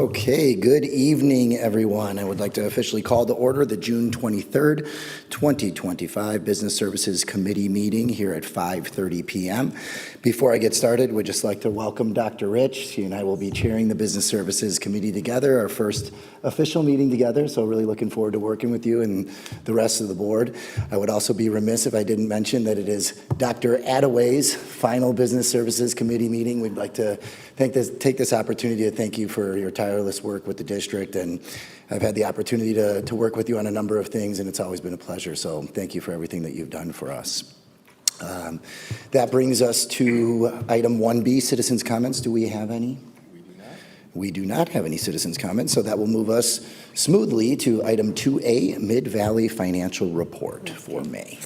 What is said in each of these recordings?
Okay, good evening, everyone. I would like to officially call to order the June 23rd, 2025 Business Services Committee meeting here at 5:30 p.m. Before I get started, we'd just like to welcome Dr. Rich. She and I will be chairing the Business Services Committee together, our first official meeting together, so really looking forward to working with you and the rest of the board. I would also be remiss if I didn't mention that it is Dr. Attaway's final Business Services Committee meeting. We'd like to take this opportunity to thank you for your tireless work with the district, and I've had the opportunity to work with you on a number of things, and it's always been a pleasure, so thank you for everything that you've done for us. That brings us to item 1B, citizens' comments. Do we have any? We do not. We do not have any citizens' comments, so that will move us smoothly to item 2A, Mid-Valley Financial Report for May.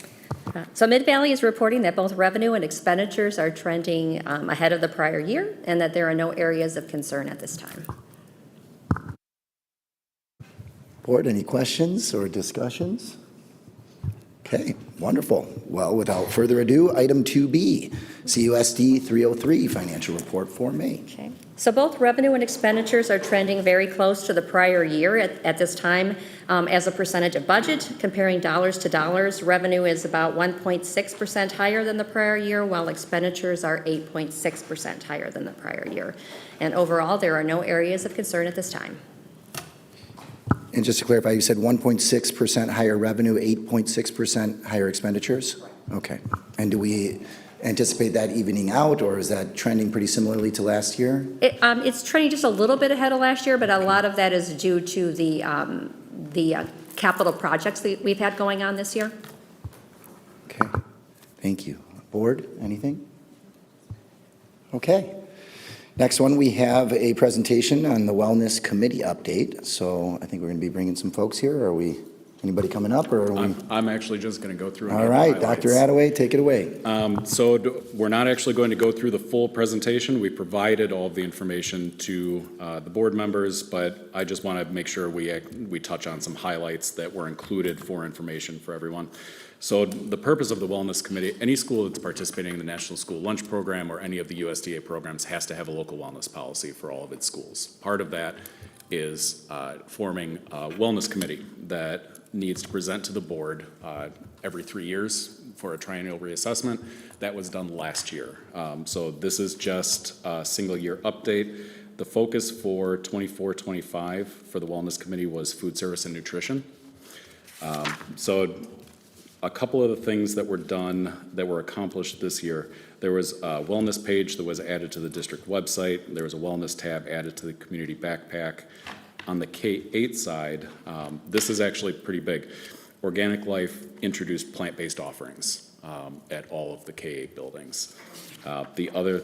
So Mid-Valley is reporting that both revenue and expenditures are trending ahead of the prior year and that there are no areas of concern at this time. Board, any questions or discussions? Okay, wonderful. Well, without further ado, item 2B, CUSD 303 Financial Report for May. Okay. So both revenue and expenditures are trending very close to the prior year at this time. As a percentage of budget, comparing dollars to dollars, revenue is about 1.6% higher than the prior year, while expenditures are 8.6% higher than the prior year. And overall, there are no areas of concern at this time. And just to clarify, you said 1.6% higher revenue, 8.6% higher expenditures? Okay. And do we anticipate that evening out, or is that trending pretty similarly to last year? It's trending just a little bit ahead of last year, but a lot of that is due to the capital projects that we've had going on this year. Okay. Thank you. Board, anything? Okay. Next one, we have a presentation on the Wellness Committee update. So I think we're going to be bringing some folks here. Are we, anybody coming up? Or are we? I'm actually just going to go through. All right, Dr. Attaway, take it away. So we're not actually going to go through the full presentation. We provided all of the information to the board members, but I just want to make sure we touch on some highlights that were included for information for everyone. So the purpose of the Wellness Committee, any school that's participating in the National School Lunch Program or any of the USDA programs has to have a local wellness policy for all of its schools. Part of that is forming a wellness committee that needs to present to the board every 3 years for a triennial reassessment. That was done last year. So this is just a single year update. The focus for 24-25 for the Wellness Committee was food service and nutrition. So a couple of the things that were done that were accomplished this year, there was a wellness page that was added to the district website. There was a wellness tab added to the community backpack. On the K-8 side, this is actually pretty big. Organic Life introduced plant-based offerings at all of the K-8 buildings. The other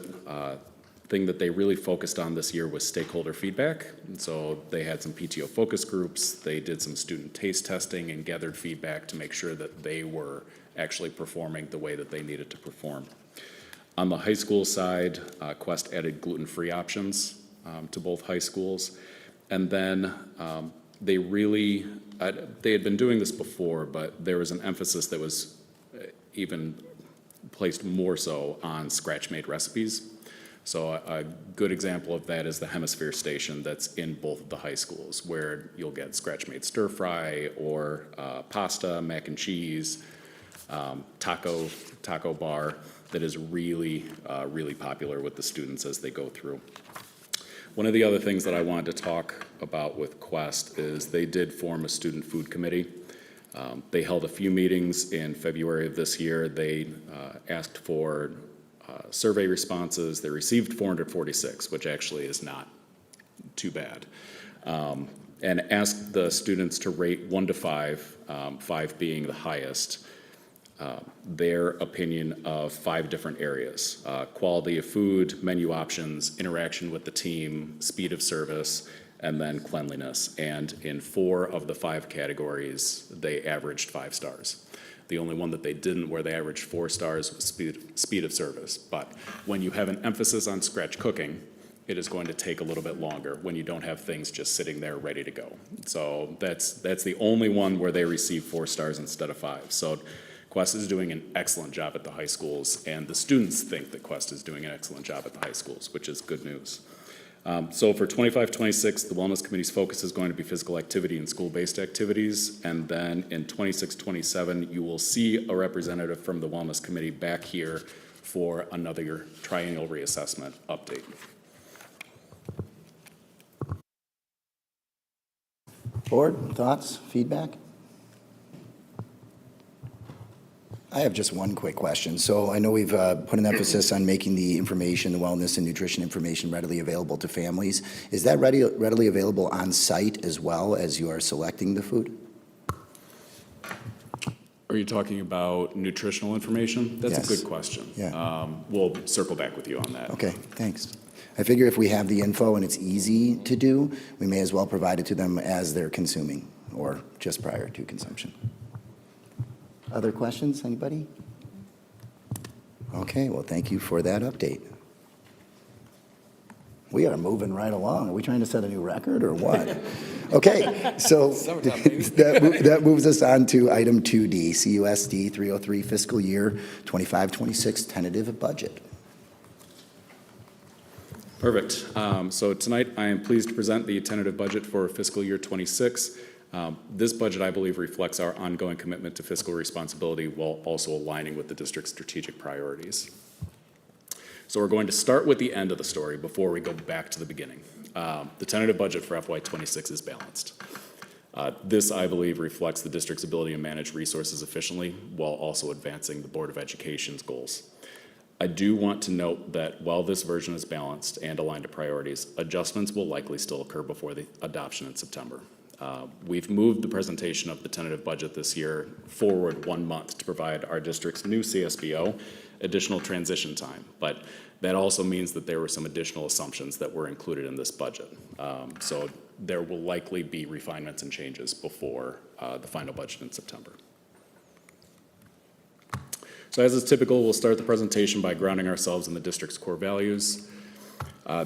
thing that they really focused on this year was stakeholder feedback. And so they had some PTO focus groups. They did some student taste testing and gathered feedback to make sure that they were actually performing the way that they needed to perform. On the high school side, Quest added gluten-free options to both high schools. And then they had been doing this before, but there was an emphasis that was even placed more so on scratch-made recipes. So a good example of that is the Hemisphere Station that's in both of the high schools, where you'll get scratch-made stir-fry or pasta, mac and cheese, taco bar that is really popular with the students as they go through. One of the other things that I wanted to talk about with Quest is they did form a student food committee. They held a few meetings in February of this year. They asked for survey responses. They received 446, which actually is not too bad, and asked the students to rate 1 to 5, 5 being the highest, their opinion of 5 different areas: quality of food, menu options, interaction with the team, speed of service, and then cleanliness. And in 4 of the 5 categories, they averaged 5 stars. The only one that they didn't, where they averaged 4 stars, was speed of service. But when you have an emphasis on scratch cooking, it is going to take a little bit longer when you don't have things just sitting there ready to go. So that's the only one where they receive 4 stars instead of 5. So Quest is doing an excellent job at the high schools, and the students think that Quest is doing an excellent job at the high schools, which is good news. So for 25-26, the Wellness Committee's focus is going to be physical activity and school-based activities. And then in 26-27, you will see a representative from the Wellness Committee back here for another triennial reassessment update. Board, thoughts, feedback? I have just one quick question. So I know we've put an emphasis on making the information, the wellness and nutrition information readily available to families. Is that readily available on site as well as you are selecting the food? Are you talking about nutritional information? That's Yes. a good question. Yeah. We'll circle back with you on that. Okay, thanks. I figure if we have the info and it's easy to do, we may as well provide it to them as they're consuming or just prior to consumption. Other questions, anybody? Okay, well, thank you for that update. We are moving right along. Are we trying to set a new record or what? Okay, so that moves us on to item 2D, CUSD 303 fiscal year 25-26 tentative budget. Perfect. So tonight, I am pleased to present the tentative budget for fiscal year 26. This budget, I believe, reflects our ongoing commitment to fiscal responsibility while also aligning with the district's strategic priorities. So we're going to start with the end of the story before we go back to the beginning. The tentative budget for FY26 is balanced. This, I believe, reflects the district's ability to manage resources efficiently while also advancing the Board of Education's goals. I do want to note that while this version is balanced and aligned to priorities, adjustments will likely still occur before the adoption in September. We've moved the presentation of the tentative budget this year forward 1 month to provide our district's new CSBO additional transition time, but that also means that there were some additional assumptions that were included in this budget. So there will likely be refinements and changes before the final budget in September. So as is typical, we'll start the presentation by grounding ourselves in the district's core values.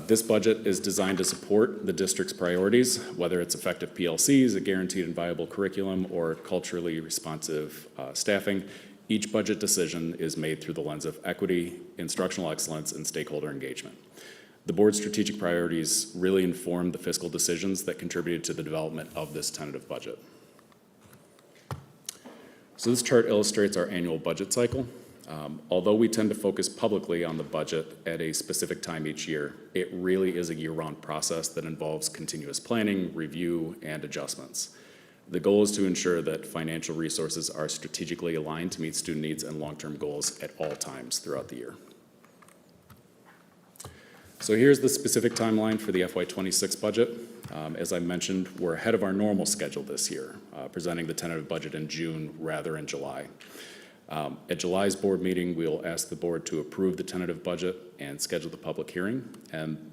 This budget is designed to support the district's priorities, whether it's effective PLCs, a guaranteed and viable curriculum, or culturally responsive staffing. Each budget decision is made through the lens of equity, instructional excellence, and stakeholder engagement. The board's strategic priorities really inform the fiscal decisions that contributed to the development of this tentative budget. So this chart illustrates our annual budget cycle. Although we tend to focus publicly on the budget at a specific time each year, it really is a year-round process that involves continuous planning, review, and adjustments. The goal is to ensure that financial resources are strategically aligned to meet student needs and long-term goals at all times throughout the year. So here's the specific timeline for the FY26 budget. As I mentioned, we're ahead of our normal schedule this year, presenting the tentative budget in June rather than July. At July's board meeting, we'll ask the board to approve the tentative budget and schedule the public hearing. And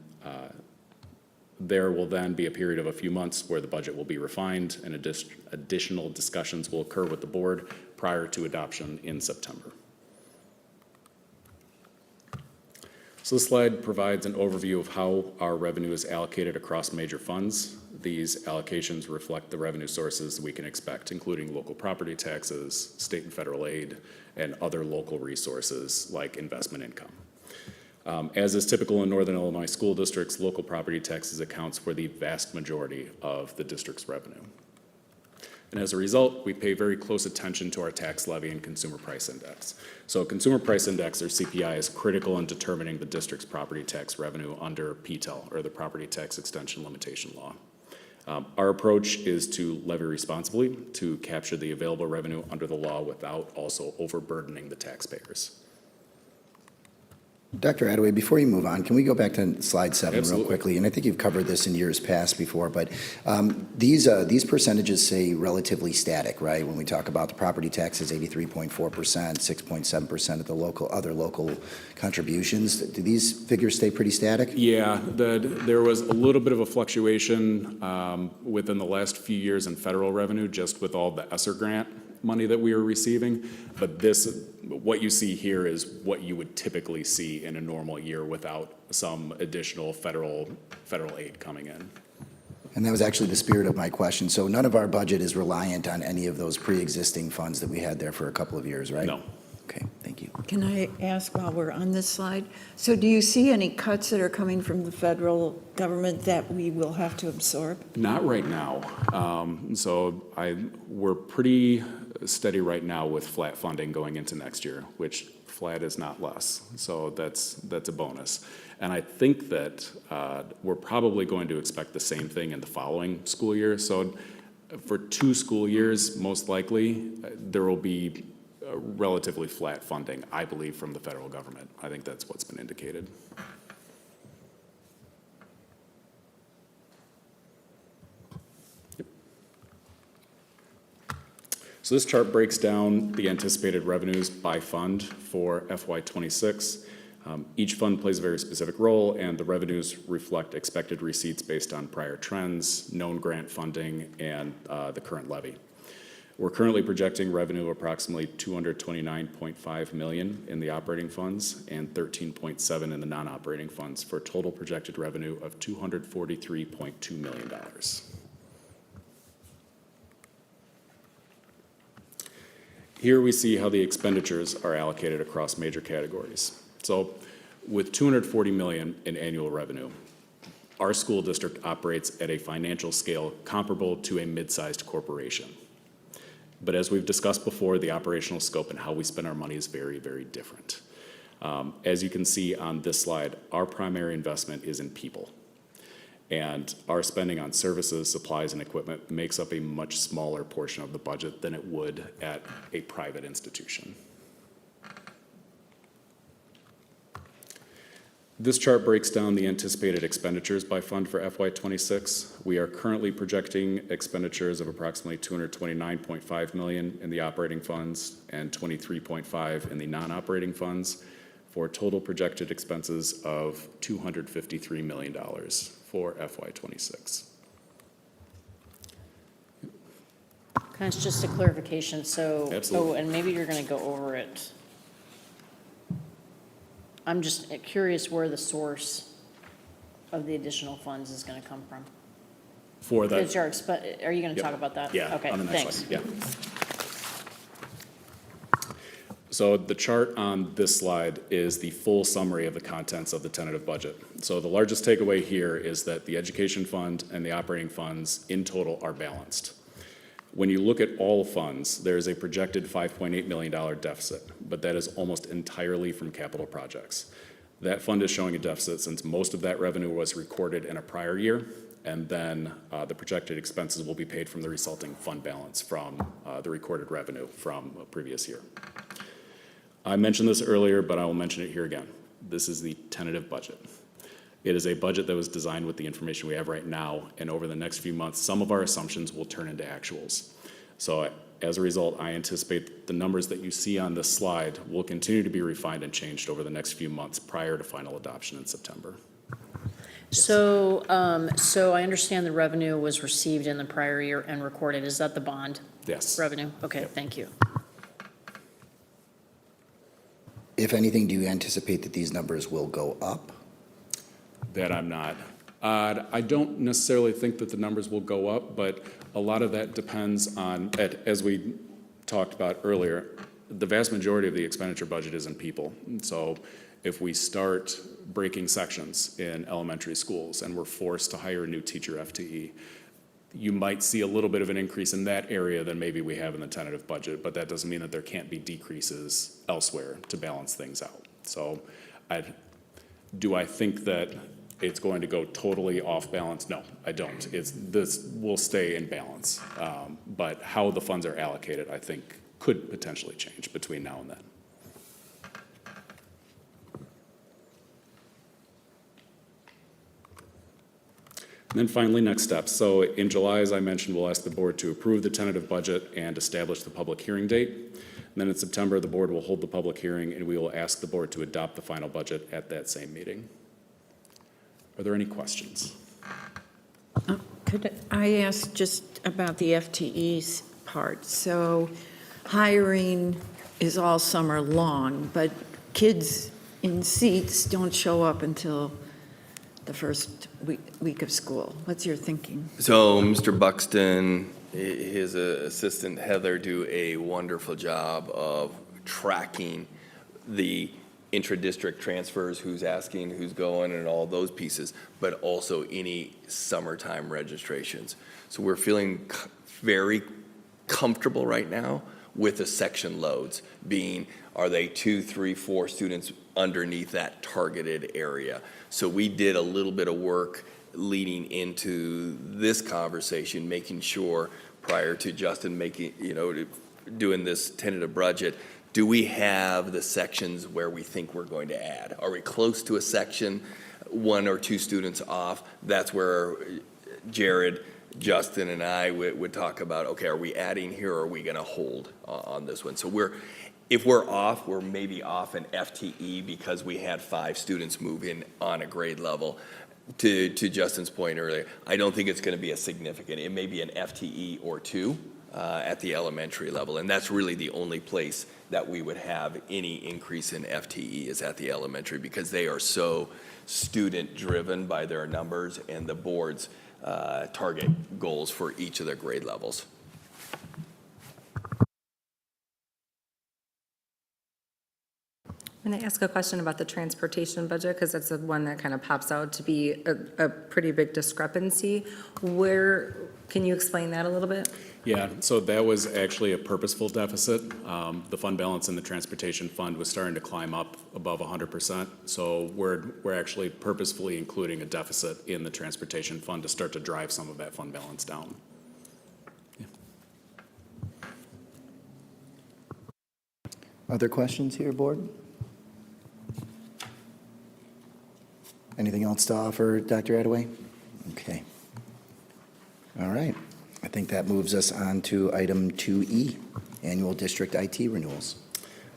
there will then be a period of a few months where the budget will be refined and additional discussions will occur with the board prior to adoption in September. So this slide provides an overview of how our revenue is allocated across major funds. These allocations reflect the revenue sources we can expect, including local property taxes, state and federal aid, and other local resources like investment income. As is typical in Northern Illinois school districts, local property taxes accounts for the vast majority of the district's revenue. And as a result, we pay very close attention to our tax levy and consumer price index. So consumer price index, or CPI, is critical in determining the district's property tax revenue under PTEL, or the Property Tax Extension Limitation Law. Our approach is to levy responsibly to capture the available revenue under the law without also overburdening the taxpayers. Dr. Attaway, before you move on, can we go back to slide 7 Absolutely. real quickly? And I think you've covered this in years past before, but these percentages say relatively static, right? When we talk about the property taxes, 83.4%, 6.7% of the other local contributions. Do these figures stay pretty static? Yeah, there was a little bit of a fluctuation within the last few years in federal revenue, just with all the ESSER grant money that we were receiving. But what you see here is what you would typically see in a normal year without some additional federal aid coming in. And that was actually the spirit of my question. So none of our budget is reliant on any of those pre-existing funds that we had there for a couple of years, right? No. Okay, thank you. Can I ask while we're on this slide? So do you see any cuts that are coming from the federal government that we will have to absorb? Not right now. We're pretty steady right now with flat funding going into next year, which flat is not less. So that's a bonus. And I think that we're probably going to expect the same thing in the following school year. So for 2 school years, most likely, there will be relatively flat funding, I believe, from the federal government. I think that's what's been indicated. Yep. So this chart breaks down the anticipated revenues by fund for FY26. Each fund plays a very specific role, and the revenues reflect expected receipts based on prior trends, known grant funding, and the current levy. We're currently projecting revenue of approximately $229.5 million in the operating funds and $13.7 in the non-operating funds for a total projected revenue of $243.2 million. Here we see how the expenditures are allocated across major categories. So with $240 million in annual revenue, our school district operates at a financial scale comparable to a mid-sized corporation. But as we've discussed before, the operational scope and how we spend our money is very, very different. As you can see on this slide, our primary investment is in people. And our spending on services, supplies, and equipment makes up a much smaller portion of the budget than it would at a private institution. This chart breaks down the anticipated expenditures by fund for FY26. We are currently projecting expenditures of approximately $229.5 million in the operating funds and $23.5 in the non-operating funds for total projected expenses of $253 million for FY26. Kind of just a clarification, so. Absolutely. Oh, and maybe you're gonna go over it. I'm just curious where the source of the additional funds is gonna come from. For that. Because are you gonna talk about that? Yeah, Okay, on the next thanks. slide, yeah. So the chart on this slide is the full summary of the contents of the tentative budget. So the largest takeaway here is that the education fund and the operating funds in total are balanced. When you look at all funds, there is a projected $5.8 million deficit, but that is almost entirely from capital projects. That fund is showing a deficit since most of that revenue was recorded in a prior year, and then the projected expenses will be paid from the resulting fund balance from the recorded revenue from a previous year. I mentioned this earlier, but I will mention it here again. This is the tentative budget. It is a budget that was designed with the information we have right now, and over the next few months, some of our assumptions will turn into actuals. So as a result, I anticipate the numbers that you see on this slide will continue to be refined and changed over the next few months prior to final adoption in September. So, so I understand the revenue was received in the prior year and recorded. Is that the bond Yes. revenue? Okay, thank you. If anything, do you anticipate that these numbers will go up? That I'm not. I don't necessarily think that the numbers will go up, but a lot of that depends on, as we talked about earlier, the vast majority of the expenditure budget is in people. So if we start breaking sections in elementary schools and we're forced to hire a new teacher FTE, you might see a little bit of an increase in that area than maybe we have in the tentative budget, but that doesn't mean that there can't be decreases elsewhere to balance things out. So do I think that it's going to go totally off balance? No, I don't. This will stay in balance. But how the funds are allocated, I think, could potentially change between now and then. And then finally, next steps. So in July, as I mentioned, we'll ask the board to approve the tentative budget and establish the public hearing date. And then in September, the board will hold the public hearing, and we will ask the board to adopt the final budget at that same meeting. Are there any questions? Could I ask just about the FTEs part? So hiring is all summer long, but kids in seats don't show up until the first week of school. What's your thinking? So Mr. Buxton, his assistant Heather do a wonderful job of tracking the intra-district transfers, who's asking, who's going, and all those pieces, but also any summertime registrations. So we're feeling very comfortable right now with the section loads being, are they 2, 3, 4 students underneath that targeted area? So we did a little bit of work leading into this conversation, making sure prior to Justin making, doing this tentative budget, do we have the sections where we think we're going to add? Are we close to a section, 1 or 2 students off? That's where Jared, Justin, and I would talk about, okay, are we adding here, or are we going to hold on this one? So if we're off, we're maybe off an FTE because we had 5 students move in on a grade level. To Justin's point earlier, I don't think it's going to be a significant. It may be an FTE or 2 at the elementary level, and that's really the only place that we would have any increase in FTE is at the elementary, because they are so student-driven by their numbers and the board's target goals for each of their grade levels. I'm going to ask a question about the transportation budget, because that's the one that kind of pops out to be a pretty big discrepancy. Can you explain that a little bit? Yeah, so that was actually a purposeful deficit. The fund balance in the transportation fund was starting to climb up above 100%. So we're actually purposefully including a deficit in the transportation fund to start to drive some of that fund balance down. Yeah. Other questions here, board? Anything else to offer, Dr. Attaway? Okay. All right. I think that moves us on to item 2E, annual district IT renewals.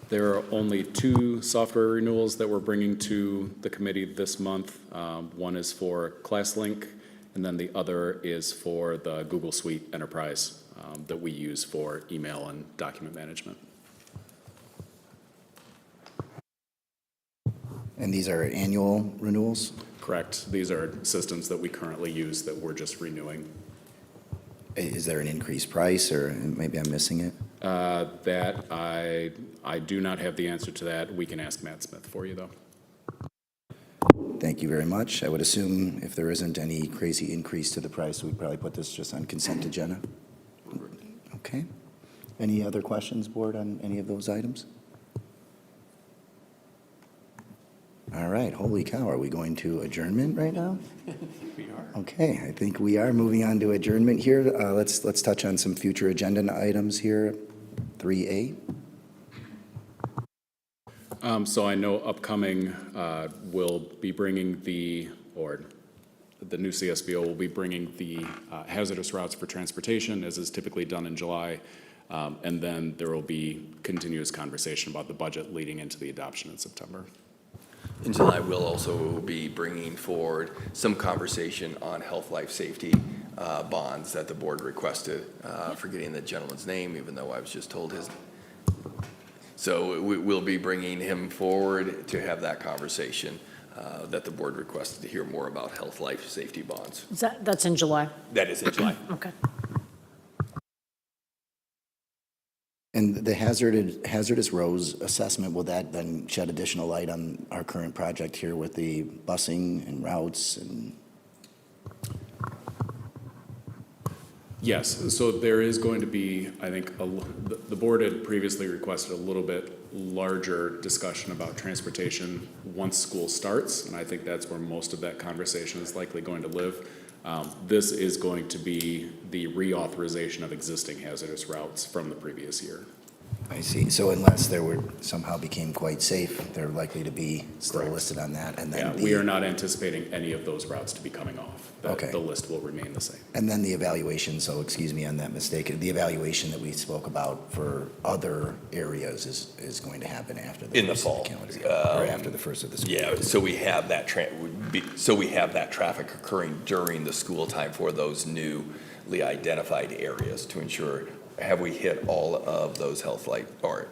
There are only 2 software renewals that we're bringing to the committee this month. One is for ClassLink, and then the other is for the Google Suite Enterprise that we use for email and document management. And these are annual renewals? Correct. These are systems that we currently use that we're just renewing. Is there an increased price, or maybe I'm missing it? That I do not have the answer to that. We can ask Matt Smith for you, though. Thank you very much. I would assume if there isn't any crazy increase to the price, we'd probably put this just on consent agenda. Okay. Any other questions, board, on any of those items? All right, holy cow, are we going to adjournment right now? We are. Okay, I think we are moving on to adjournment here. Let's touch on some future agenda items here. 3A. So I know upcoming, we'll be bringing the new CSBO will be bringing the hazardous routes for transportation, as is typically done in July. And then there will be continuous conversation about the budget leading into the adoption in September. In July, we'll also be bringing forward some conversation on health, life, safety bonds that the board requested, forgetting the gentleman's name, even though I was just told his. So we'll be bringing him forward to have that conversation that the board requested to hear more about health, life, safety bonds. That's in July? That is in July. Okay. And the hazardous roads assessment, will that then shed additional light on our current project here with the busing and routes and? Yes, so there is going to be, I think, the board had previously requested a little bit larger discussion about transportation once school starts, and I think that's where most of that conversation is likely going to live. This is going to be the reauthorization of existing hazardous routes from the previous year. I see. So unless there were somehow became quite safe, they're likely to be still Correct. listed on that. And then Yeah, we are not anticipating any of those routes to be coming off. Okay. The list will remain the same. And then the evaluation, so excuse me on that mistake, the evaluation that we spoke about for other areas is going to happen after the In the first of fall. calendar year, or after the first of the school year. Yeah, so we have that traffic occurring during the school time for those newly identified areas to ensure, have we hit all of those health, life, or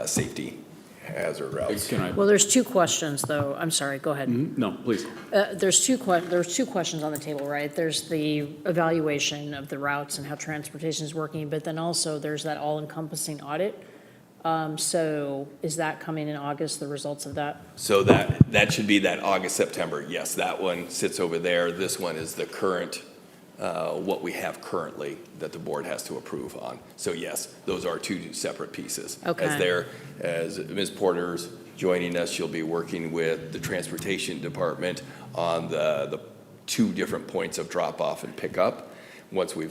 safety hazard routes? Well, there's 2 questions, though. I'm sorry, go ahead. No, please. There's two questions on the table, right? There's the evaluation of the routes and how transportation is working, but then also there's that all-encompassing audit So is that coming in August, the results of that? So that should be that August, September. Yes, that one sits over there. This one is the current, what we have currently that the board has to approve on. So yes, those are two separate pieces. Okay. As Ms. Porter's joining us, she'll be working with the Transportation Department on the two different points of drop-off and pickup. Once we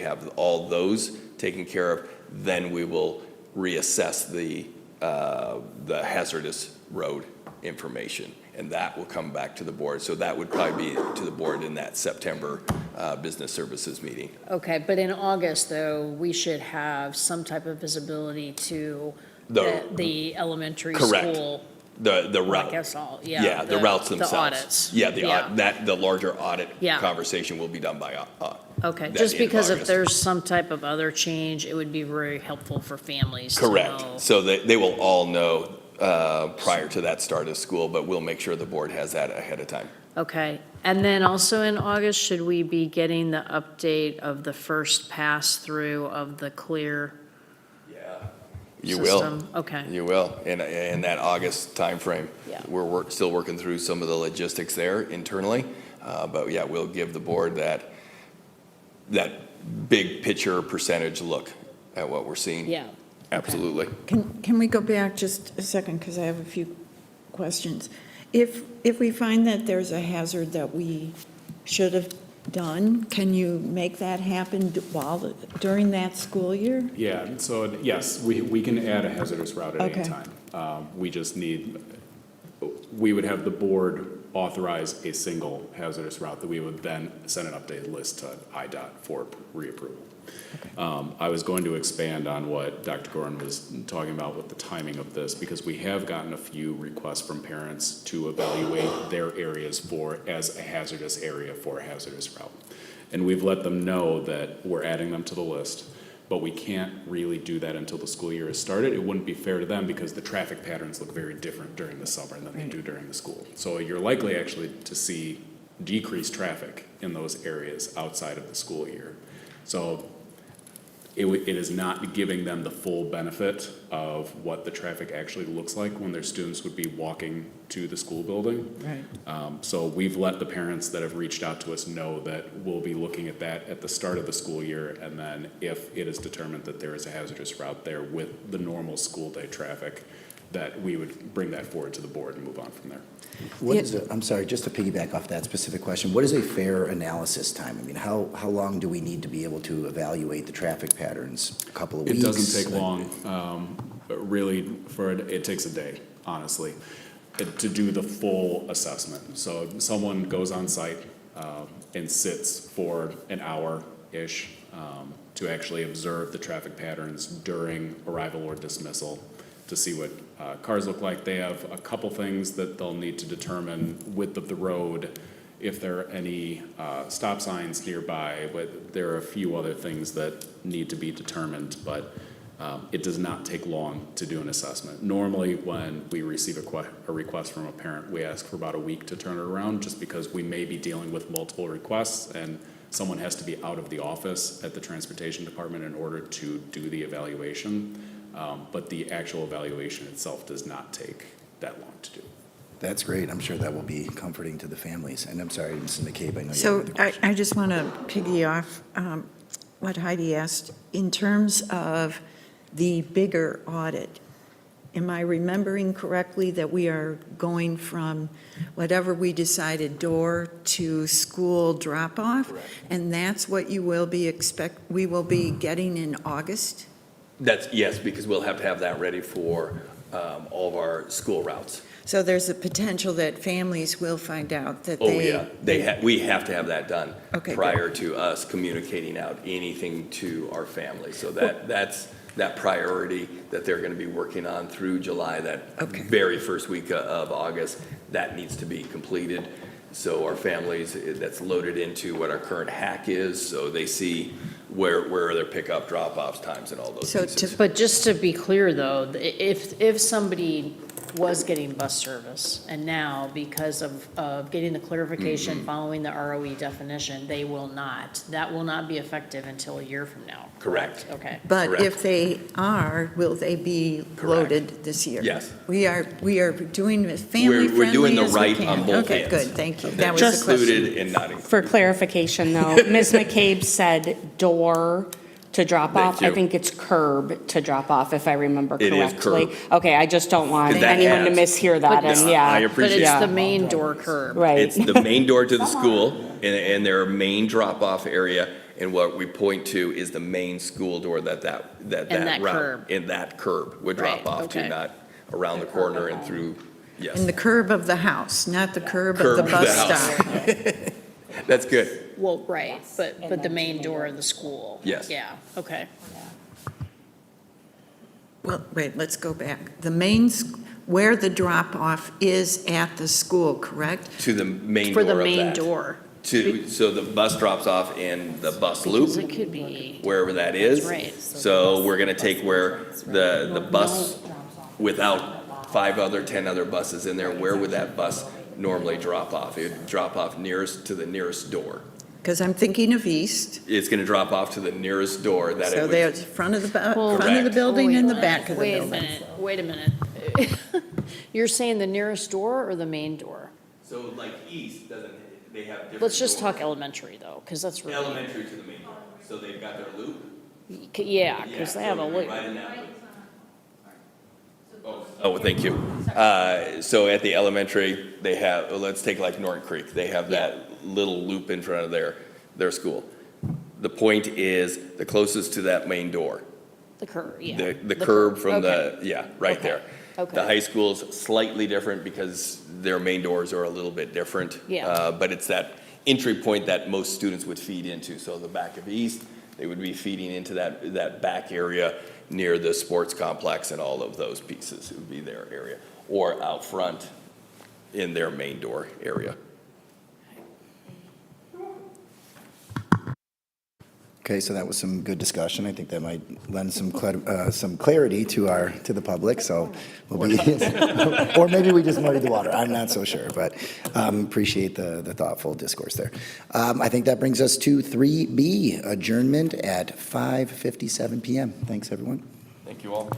have all those taken care of, then we will reassess the hazardous road information, and that will come back to the board. So that would probably be to the board in that September Business Services meeting. Okay, but in August, though, we should have some type of visibility to the elementary Correct. school. The I route. guess all, Yeah, the routes themselves. The audits. Yeah, the larger audit Yeah. conversation will be done by, Okay, that just end of because if August. there's some type of other change, it would be very helpful for families to know. correct. So they will all know prior to that start of school, but we'll make sure the board has that ahead of time. Okay, and then also in August, should we be getting the update of the first pass-through of the CLEAR You will. system? Okay, You will, in that August timeframe. Yeah. We're still working through some of the logistics there internally, but yeah, we'll give the board that big picture percentage look at what we're seeing. yeah. Absolutely. Can we go back just a second, because I have a few questions. If we find that there's a hazard that we should have done, can you make that happen during that school year? Yeah, so yes, we can add a hazardous route at Okay. any time. We would have the board authorize a single hazardous route that we would then send an updated list to IDOT for reapproval. I was going to expand on what Dr. Gorin was talking about with the timing of this, because we have gotten a few requests from parents to evaluate their areas as a hazardous area for a hazardous route. And we've let them know that we're adding them to the list, but we can't really do that until the school year has started. It wouldn't be fair to them because the traffic patterns look very different during the summer than they do during the school. So you're likely actually to see decreased traffic in those areas outside of the school year. So it is not giving them the full benefit of what the traffic actually looks like when their students would be walking to the school building. Right. So we've let the parents that have reached out to us know that we'll be looking at that at the start of the school year, and then if it is determined that there is a hazardous route there with the normal school day traffic, that we would bring that forward to the board and move on from there. What is I'm sorry, just to piggyback off that specific question, what is a fair analysis time? I mean, how long do we need to be able to evaluate the traffic patterns? A couple of weeks? It doesn't take long. But really, it takes a day, honestly, to do the full assessment. So someone goes on site and sits for an hour-ish to actually observe the traffic patterns during arrival or dismissal, to see what cars look like. They have a couple things that they'll need to determine: width of the road, if there are any stop signs nearby, but there are a few other things that need to be determined, but it does not take long to do an assessment. Normally, when we receive a request from a parent, we ask for about a week to turn it around, just because we may be dealing with multiple requests and someone has to be out of the office at the Transportation Department in order to do the evaluation. But the actual evaluation itself does not take that long to do. That's great. I'm sure that will be comforting to the families. And I'm sorry, Mrs. McCabe, I know you So have the question. I just want to piggy off what Heidi asked. In terms of the bigger audit, am I remembering correctly that we are going from whatever we decided door to school drop-off? Correct. And that's what you will be we will be getting in August? Yes, because we'll have to have that ready for all of our school routes. So there's a potential that families will find out that Oh, yeah, we have to have that done Okay, prior to us communicating out anything to our families. So that's that priority that they're going to be working on through July, that Okay. very first week of August, that needs to be completed. So our families, that's loaded into what our current hack is, so they see where are their pickup, drop-offs times and all those So pieces. But just to be clear, though, if somebody was getting bus service, and now, because of getting the clarification following the ROE definition, they will not. That will not be effective until a year from now. Correct. Okay. But Correct. if they are, will they be loaded this year? Yes. We are doing as family We're doing friendly the as we right can. on both Okay, ends. good, thank you. That That was the question. included and not included. For clarification, though, Ms. McCabe said door to drop Thank off. I you. think it's curb to drop off, if I remember It is correctly. curb. Okay, I just don't want 'Cause that anyone to has- mishear that, But- and yeah. I But appreciate it's it. the main door curb. Right. It's the main door to the school and their main drop-off area. And what we point to is the main school door that that route. curb. And that curb would Right, drop off to, okay. not around the corner and through, yes. And the curb of the house, not the curb of Curb the of bus the house. stop. That's good. Well, right, but the main door of the school. Yes. Yeah, okay. Well, wait, let's go back. The main, where the drop-off is at the school, correct? To the main For door the of main that. door. So the bus drops off in the bus Because it loop, could be, wherever that is. That's right. So we're gonna take where the bus, without 10 other buses in there, where would that bus normally drop off? It would drop off nearest to the nearest door. Because I'm thinking of east, It's gonna drop off to the nearest door that it so would. there's front of the, front of the Correct. building and the Wait a back of the minute, building. Wait a minute. You're saying the nearest door or the main door? So like east doesn't, they have different. Let's just doors. talk elementary, though, because that's really, Elementary to the main door. So they've got their loop. yeah, because they have a so loop. right in that loop. Oh, thank you. So at the elementary, they have, let's take like Norton Creek, they have that little loop in front of their school. The point is, the closest to that main door, The curb, yeah. the curb from Okay. right Okay. there. Okay. The high school's slightly different because their main doors are a little bit different. Yeah. But it's that entry point that most students would feed into. So the back of East, they would be feeding into that back area near the sports complex and all of those pieces. It would be their area. Or out front in their main door area. Okay, so that was some good discussion. I think that might lend some clarity to the public, so we'll be, or maybe we just muddied the water. I'm not so sure, but appreciate the thoughtful discourse there. I think that brings us to 3B, adjournment at 5:57 PM. Thanks, everyone. Thank you all.